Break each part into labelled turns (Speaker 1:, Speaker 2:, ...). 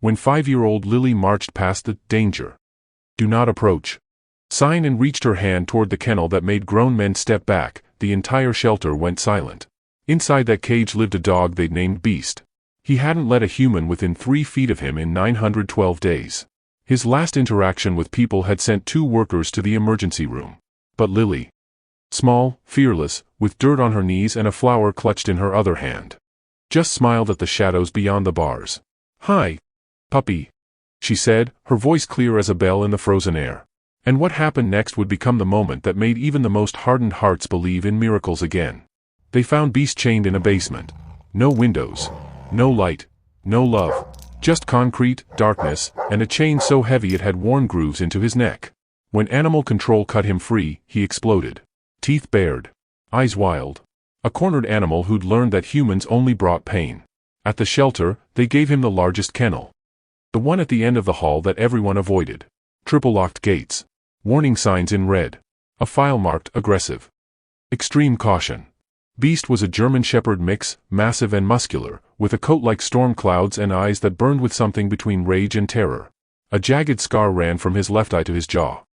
Speaker 1: when 5-year-old Lily marched past the "Danger. Do not approach" sign and reached her hand toward the kennel that made grown men step back, the entire shelter went silent. Inside that cage lived a dog they'd named Beast. He hadn't let a human within 3 feet of him in 912 days. His last interaction with people had sent 2 workers to the emergency room. But Lily, small, fearless, with dirt on her knees and a flower clutched in her other hand, just smiled at the shadows beyond the bars. "Hi, puppy," she said, her voice clear as a bell in the frozen air. And what happened next would become the moment that made even the most hardened hearts believe in miracles again. They found Beast chained in a basement. No windows, no light, no love, just concrete, darkness, and a chain so heavy it had worn grooves into his neck. When animal control cut him free, he exploded. Teeth bared, eyes wild. A cornered animal who'd learned that humans only brought pain. At the shelter, they gave him the largest kennel. The one at the end of the hall that everyone avoided. Triple-locked gates. Warning signs in red. A file marked aggressive. Extreme caution. Beast was a German Shepherd mix, massive and muscular, with a coat like storm clouds and eyes that burned with something between rage and terror. A jagged scar ran from his left eye to his jaw.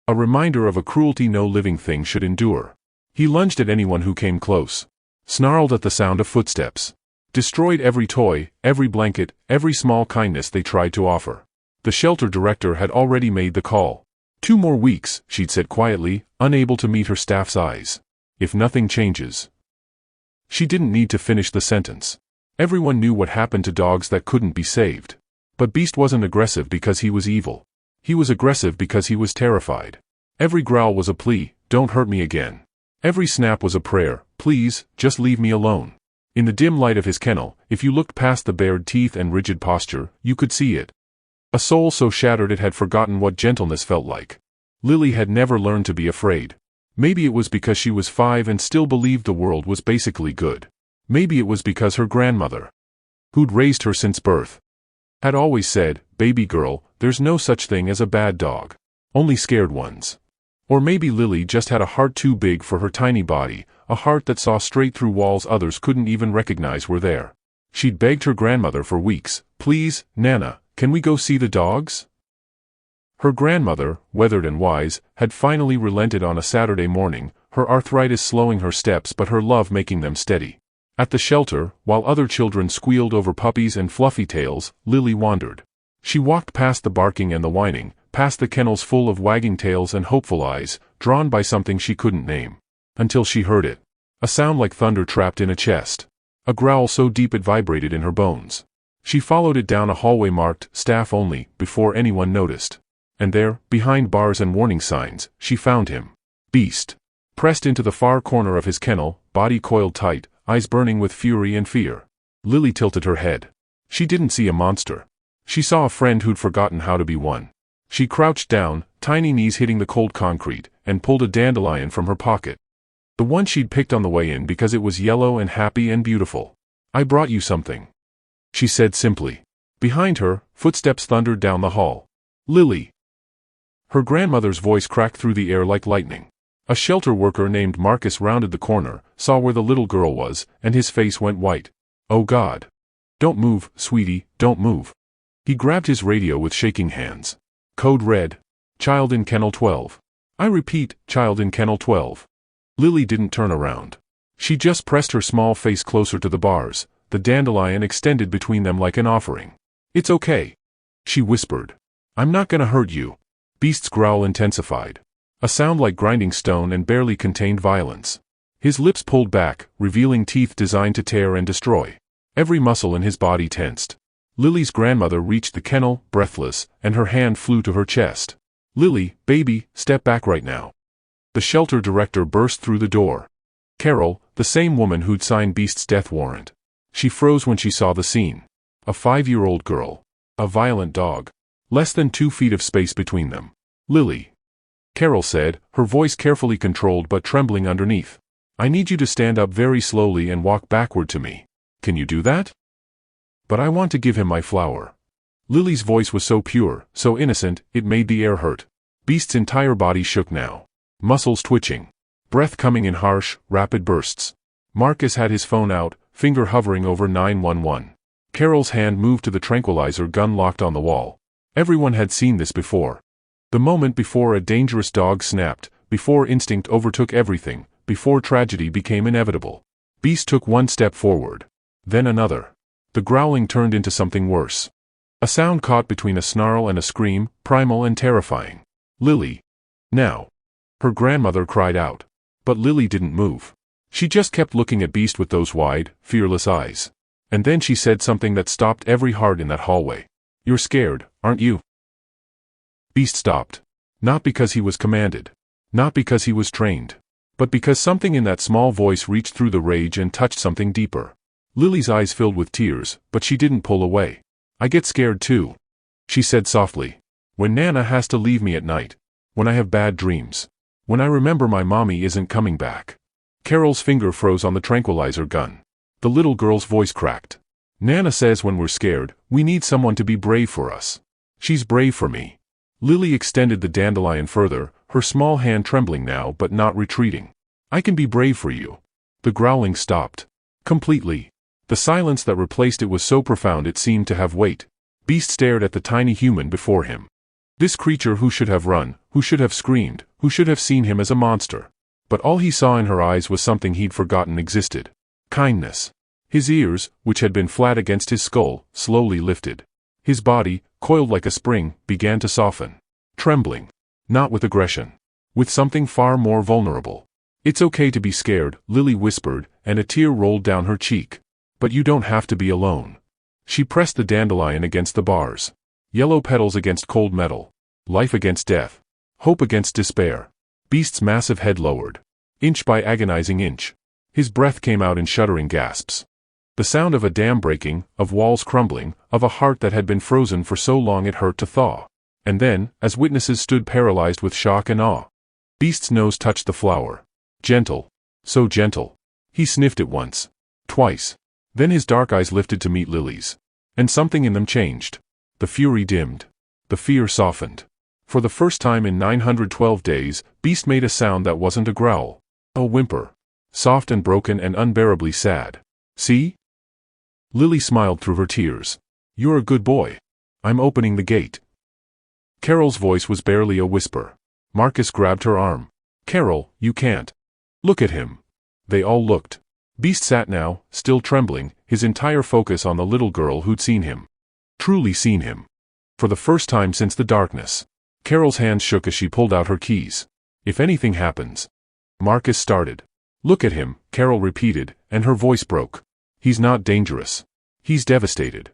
Speaker 1: A reminder of a cruelty no living thing should endure. He lunged at anyone who came close. Snarled at the sound of footsteps. Destroyed every toy, every blanket, every small kindness they tried to offer. The shelter director had already made the call. 2 more weeks, she'd said quietly, unable to meet her staff's eyes. If nothing changes. She didn't need to finish the sentence. Everyone knew what happened to dogs that couldn't be saved. But Beast wasn't aggressive because he was evil. He was aggressive because he was terrified. Every growl was a plea, "Don't hurt me again." Every snap was a prayer, "Please, just leave me alone." In the dim light of his kennel, if you looked past the bared teeth and rigid posture, you could see it. A soul so shattered it had forgotten what gentleness felt like. Lily had never learned to be afraid. Maybe it was because she was 5 and still believed the world was basically good. Maybe it was because her grandmother, who'd raised her since birth, had always said, "Baby girl, there's no such thing as a bad dog. Only scared ones." Or maybe Lily just had a heart too big for her tiny body, a heart that saw straight through walls others couldn't even recognize were there. She'd begged her grandmother for weeks, "Please, Nana, can we go see the dogs?" Her grandmother, weathered and wise, had finally relented on a Saturday morning, her arthritis slowing her steps but her love making them steady. At the shelter, while other children squealed over puppies and fluffy tails, Lily wandered. She walked past the barking and the whining, past the kennels full of wagging tails and hopeful eyes, drawn by something she couldn't name. Until she heard it. A sound like thunder trapped in a chest. A growl so deep it vibrated in her bones. She followed it down a hallway marked, "Staff Only," before anyone noticed. And there, behind bars and warning signs, she found him. Beast. Pressed into the far corner of his kennel, body coiled tight, eyes burning with fury and fear. Lily tilted her head. She didn't see a monster. She saw a friend who'd forgotten how to be one. She crouched down, tiny knees hitting the cold concrete, and pulled a dandelion from her pocket. The one she'd picked on the way in because it was yellow and happy and beautiful. "I brought you something," she said simply. Behind her, footsteps thundered down the hall. "Lily." Her grandmother's voice cracked through the air like lightning. A shelter worker named Marcus rounded the corner, saw where the little girl was, and his face went white. "Oh God. Don't move, sweetie, don't move." He grabbed his radio with shaking hands. Code red. "Child in kennel 12. I repeat, child in kennel 12. Lily didn't turn around. She just pressed her small face closer to the bars, the dandelion extended between them like an offering. "It's okay," she whispered. "I'm not gonna hurt you." Beast's growl intensified. A sound like grinding stone and barely contained violence. His lips pulled back, revealing teeth designed to tear and destroy. Every muscle in his body tensed. Lily's grandmother reached the kennel, breathless, and her hand flew to her chest. "Lily, baby, step back right now." The shelter director burst through the door. Carol, the same woman who'd signed Beast's death warrant. She froze when she saw the scene. A 5-year-old girl. A violent dog. Less than 2 feet of space between them. "Lily," Carol said, her voice carefully controlled but trembling underneath. "I need you to stand up very slowly and walk backward to me. Can you do that?" "But I want to give him my flower." Lily's voice was so pure, so innocent, it made the air hurt. Beast's entire body shook now. Muscles twitching. Breath coming in harsh, rapid bursts. Marcus had his phone out, finger hovering over 911. Carol's hand moved to the tranquilizer gun locked on the wall. Everyone had seen this before. The moment before a dangerous dog snapped, before instinct overtook everything, before tragedy became inevitable. Beast took one step forward. Then another. The growling turned into something worse. A sound caught between a snarl and a scream, primal and terrifying. "Lily! Now!" Her grandmother cried out. But Lily didn't move. She just kept looking at Beast with those wide, fearless eyes. And then she said something that stopped every heart in that hallway. "You're scared, aren't you?" Beast stopped. Not because he was commanded. Not because he was trained. But because something in that small voice reached through the rage and touched something deeper. Lily's eyes filled with tears, but she didn't pull away. "I get scared too," she said softly. "When Nana has to leave me at night. When I have bad dreams. When I remember my mommy isn't coming back." Carol's finger froze on the tranquilizer gun. The little girl's voice cracked. "Nana says when we're scared, we need someone to be brave for us. She's brave for me." Lily extended the dandelion further, her small hand trembling now but not retreating. "I can be brave for you." The growling stopped. Completely. The silence that replaced it was so profound it seemed to have weight. Beast stared at the tiny human before him. This creature who should have run, who should have screamed, who should have seen him as a monster. But all he saw in her eyes was something he'd forgotten existed. Kindness. His ears, which had been flat against his skull, slowly lifted. His body, coiled like a spring, began to soften. Trembling. Not with aggression. With something far more vulnerable. "It's okay to be scared," Lily whispered, and a tear rolled down her cheek. "But you don't have to be alone." She pressed the dandelion against the bars. Yellow petals against cold metal. Life against death. Hope against despair. Beast's massive head lowered. Inch by agonizing inch. His breath came out in shuddering gasps. The sound of a dam breaking, of walls crumbling, of a heart that had been frozen for so long it hurt to thaw. And then, as witnesses stood paralyzed with shock and awe, Beast's nose touched the flower. Gentle. So gentle. He sniffed it once. Twice. Then his dark eyes lifted to meet Lily's. And something in them changed. The fury dimmed. The fear softened. For the first time in 912 days, Beast made a sound that wasn't a growl. A whimper. Soft and broken and unbearably sad. "See?" Lily smiled through her tears. "You're a good boy. I'm opening the gate." Carol's voice was barely a whisper. Marcus grabbed her arm. "Carol, you can't. Look at him." They all looked. Beast sat now, still trembling, his entire focus on the little girl who'd seen him. Truly seen him. For the first time since the darkness. Carol's hands shook as she pulled out her keys. "If anything happens." Marcus started. "Look at him," Carol repeated, and her voice broke. "He's not dangerous. He's devastated."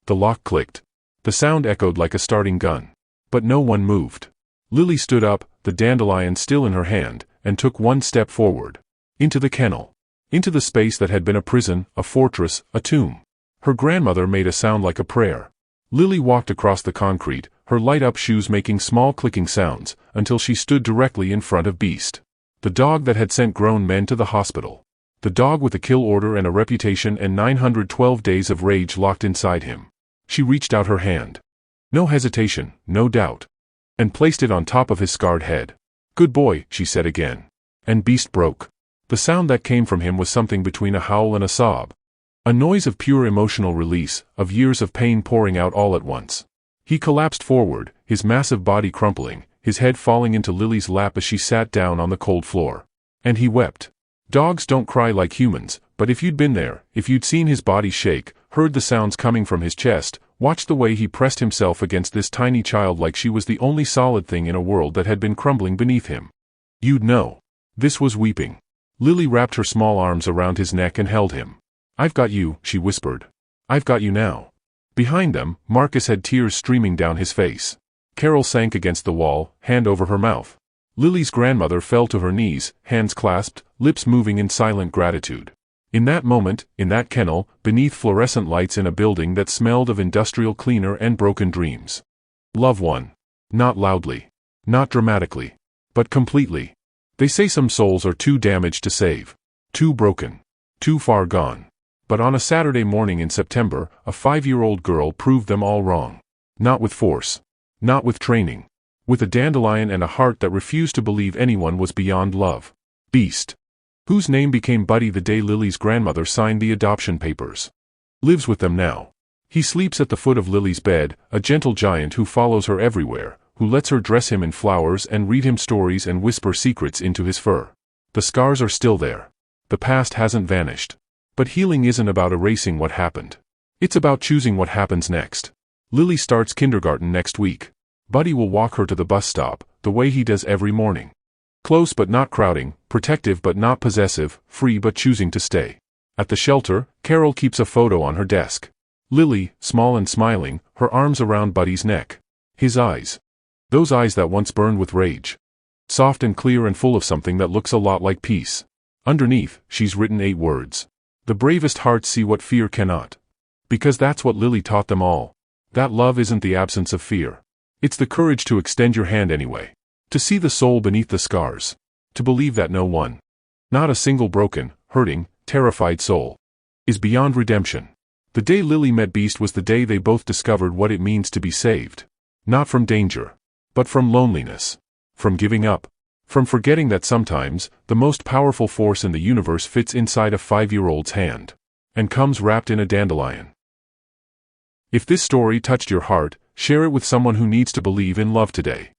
Speaker 1: The lock clicked. The sound echoed like a starting gun. But no one moved. Lily stood up, the dandelion still in her hand, and took one step forward. Into the kennel. Into the space that had been a prison, a fortress, a tomb. Her grandmother made a sound like a prayer. Lily walked across the concrete, her light-up shoes making small clicking sounds, until she stood directly in front of Beast. The dog that had sent grown men to the hospital. The dog with a kill order and a reputation and 912 days of rage locked inside him. She reached out her hand. No hesitation, no doubt. And placed it on top of his scarred head. "Good boy," she said again. And Beast broke. The sound that came from him was something between a howl and a sob. A noise of pure emotional release, of years of pain pouring out all at once. He collapsed forward, his massive body crumpling, his head falling into Lily's lap as she sat down on the cold floor. And he wept. Dogs don't cry like humans, but if you'd been there, if you'd seen his body shake, heard the sounds coming from his chest, watched the way he pressed himself against this tiny child like she was the only solid thing in a world that had been crumbling beneath him, you'd know. This was weeping. Lily wrapped her small arms around his neck and held him. "I've got you," she whispered. "I've got you now." Behind them, Marcus had tears streaming down his face. Carol sank against the wall, hand over her mouth. Lily's grandmother fell to her knees, hands clasped, lips moving in silent gratitude. In that moment, in that kennel, beneath fluorescent lights in a building that smelled of industrial cleaner and broken dreams. Love won. Not loudly. Not dramatically. But completely. They say some souls are too damaged to save. Too broken. Too far gone. But on a Saturday morning in September, a 5-year-old girl proved them all wrong. Not with force. Not with training. With a dandelion and a heart that refused to believe anyone was beyond love. Beast. Whose name became Buddy the day Lily's grandmother signed the adoption papers. Lives with them now. He sleeps at the foot of Lily's bed, a gentle giant who follows her everywhere, who lets her dress him in flowers and read him stories and whisper secrets into his fur. The scars are still there. The past hasn't vanished. But healing isn't about erasing what happened. It's about choosing what happens next. Lily starts kindergarten next week. Buddy will walk her to the bus stop, the way he does every morning. Close but not crowding, protective but not possessive, free but choosing to stay. At the shelter, Carol keeps a photo on her desk. Lily, small and smiling, her arms around Buddy's neck. His eyes. Those eyes that once burned with rage. Soft and clear and full of something that looks a lot like peace. Underneath, she's written 8 words. The bravest hearts see what fear cannot. Because that's what Lily taught them all. That love isn't the absence of fear. It's the courage to extend your hand anyway. To see the soul beneath the scars. To believe that no one, not a single broken, hurting, terrified soul, is beyond redemption. The day Lily met Beast was the day they both discovered what it means to be saved. Not from danger, but from loneliness. From giving up. From forgetting that sometimes, the most powerful force in the universe fits inside a 5-year-old's hand. And comes wrapped in a dandelion. If this story touched your heart, share it with someone who needs to believe in love today.